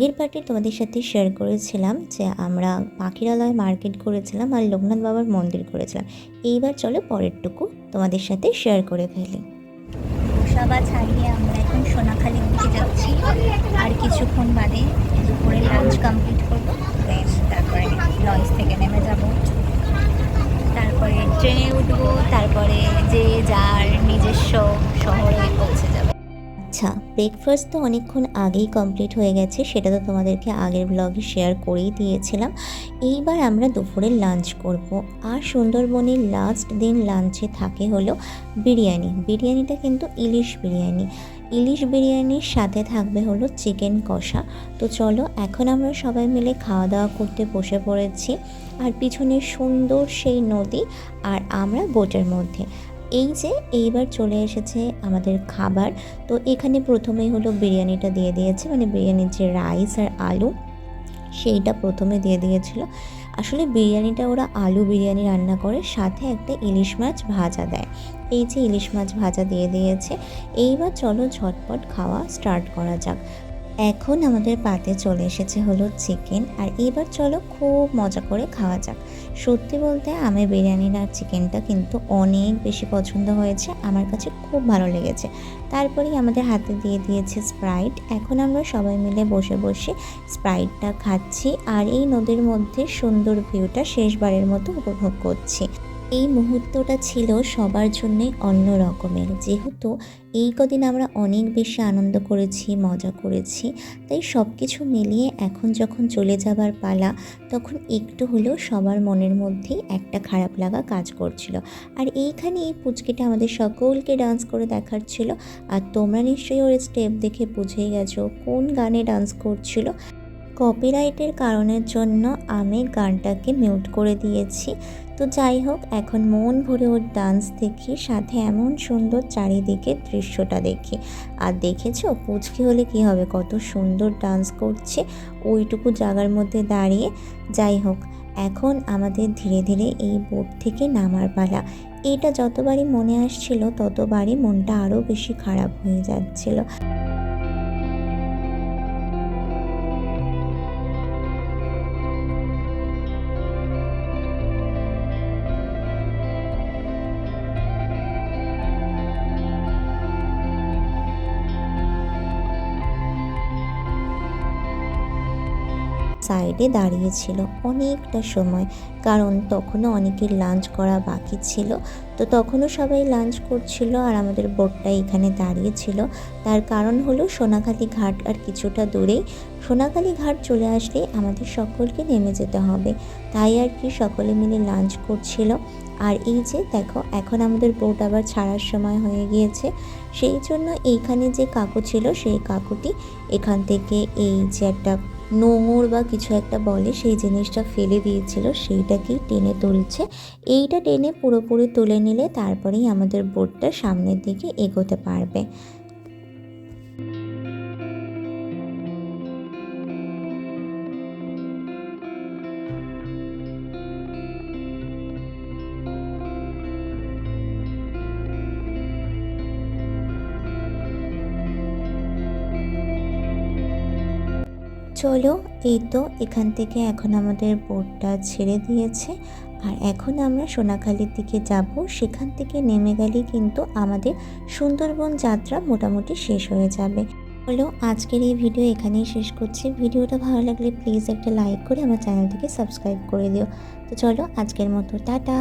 আগের পার্টে তোমাদের সাথে শেয়ার করেছিলাম যে আমরা পাখিরালয় মার্কেট করেছিলাম আর লোকনাথ বাবার মন্দির করেছিলাম। এইবার চলো পরেরটুকু তোমাদের সাথে শেয়ার করে ফেলি। গোসাবা ছাড়িয়ে আমরা এখন সোনাখালির দিকে যাচ্ছি। আর কিছুক্ষণ বাদে দুপুরে লাঞ্চ কমপ্লিট করবো, তারপরে লঞ্চ থেকে নেমে যাব, তারপরে ট্রেনে উঠবো, তারপরে যে যার নিজস্ব শহরে পৌঁছে যাবে। আচ্ছা, ব্রেকফাস্ট তো অনেকক্ষণ আগেই কমপ্লিট হয়ে গেছে, সেটা তো তোমাদেরকে আগের ব্লগে শেয়ার করেই দিয়েছিলাম। এইবার আমরা দুপুরে লাঞ্চ করব। আর সুন্দরবনের লাস্ট দিন লাঞ্চে থাকে হলো বিরিয়ানি। বিরিয়ানিটা কিন্তু ইলিশ বিরিয়ানি। ইলিশ বিরিয়ানির সাথে থাকবে হলো চিকেন কষা। তো চলো এখন আমরা সবাই মিলে খাওয়া দাওয়া করতে বসে পড়েছি। আর পিছনে সুন্দর সেই নদী, আর আমরা বোটের মধ্যে। এই যে এইবার চলে এসেছে আমাদের খাবার। তো এখানে প্রথমেই হলো বিরিয়ানিটা দিয়ে দিয়েছে, মানে বিরিয়ানির যে রাইস আর আলু সেইটা প্রথমে দিয়ে দিয়েছিল। আসলে বিরিয়ানিটা ওরা আলু বিরিয়ানি রান্না করে, সাথে একটা ইলিশ মাছ ভাজা দেয়। এই যে ইলিশ মাছ ভাজা দিয়ে দিয়েছে। এইবার চলো ঝটপট খাওয়া স্টার্ট করা যাক। এখন আমাদের পাতে চলে এসেছে হলো চিকেন, আর এবার চলো খুব মজা করে খাওয়া যাক। সত্যি বলতে আমি বিরিয়ানির আর চিকেনটা কিন্তু অনেক বেশি পছন্দ হয়েছে, আমার কাছে খুব ভালো লেগেছে। তারপরেই আমাদের হাতে দিয়ে দিয়েছে স্প্রাইট। এখন আমরা সবাই মিলে বসে বসে স্প্রাইটটা খাচ্ছি, আর এই নদীর মধ্যে সুন্দর ভিউটা শেষবারের মতো উপভোগ করছি। এই মুহূর্তটা ছিল সবার জন্যই অন্য রকমের, যেহেতু এই কদিন আমরা অনেক বেশি আনন্দ করেছি, মজা করেছি। তাই সব কিছু মিলিয়ে এখন যখন চলে যাবার পালা, তখন একটু হলেও সবার মনের মধ্যেই একটা খারাপ লাগা কাজ করছিল। আর এইখানে এই পুচকিটা আমাদের সকলকে ডান্স করে দেখাচ্ছিল। আর তোমরা নিশ্চয়ই ওর স্টেপ দেখে বুঝেই গেছো কোন গানে ডান্স করছিল। কপিরাইটের কারণের জন্য আমি গানটাকে মিউট করে দিয়েছি। তো যাই হোক, এখন মন ভরে ওর ডান্স দেখি, সাথে এমন সুন্দর চারিদিকে দৃশ্যটা দেখি। আর দেখেছো পুচকি হলে কি হবে, কত সুন্দর ডান্স করছে ওইটুকু জায়গার মধ্যে দাঁড়িয়ে। যাই হোক, এখন আমাদের ধীরে ধীরে এই বোট থেকে নামার পালা। এটা যতবারই মনে আসছিল ততবারই মনটা আরও বেশি খারাপ হয়ে যাচ্ছিল। সাইডে দাঁড়িয়েছিল অনেকটা সময়, কারণ তখনও অনেকের লাঞ্চ করা বাকি ছিল। তো তখনও সবাই লাঞ্চ করছিল, আর আমাদের বোটটা এখানে দাঁড়িয়েছিল। তার কারণ হলো সোনাখালি ঘাট আর কিছুটা দূরেই। সোনাখালি ঘাট চলে আসলে আমাদের সকলকে নেমে যেতে হবে, তাই আর কি সকলে মিলে লাঞ্চ করছিল। আর এই যে দেখো, এখন আমাদের বোট আবার ছাড়ার সময় হয়ে গিয়েছে। সেই জন্য এইখানে যে কাকু ছিল, সেই কাকুটি এখান থেকে এই যে একটা নোঙর বা কিছু একটা বলে, সেই জিনিসটা ফেলে দিয়েছিল, সেইটাকেই টেনে তুলছে। এইটা টেনে পুরোপুরি তুলে নিলে তারপরেই আমাদের বোটটা সামনের দিকে এগোতে পারবে। চলো, এই তো এখান থেকে এখন আমাদের বোটটা ছেড়ে দিয়েছে, আর এখন আমরা সোনাখালির দিকে যাব। সেখান থেকে নেমে গেলেই কিন্তু আমাদের সুন্দরবন যাত্রা মোটামুটি শেষ হয়ে যাবে। চলো, আজকের এই ভিডিও এখানেই শেষ করছি। ভিডিওটা ভালো লাগলে প্লিজ একটা লাইক করে আমার চ্যানেলটিকে সাবস্ক্রাইব করে দিও। তো চলো, আজকের মতো টাটা।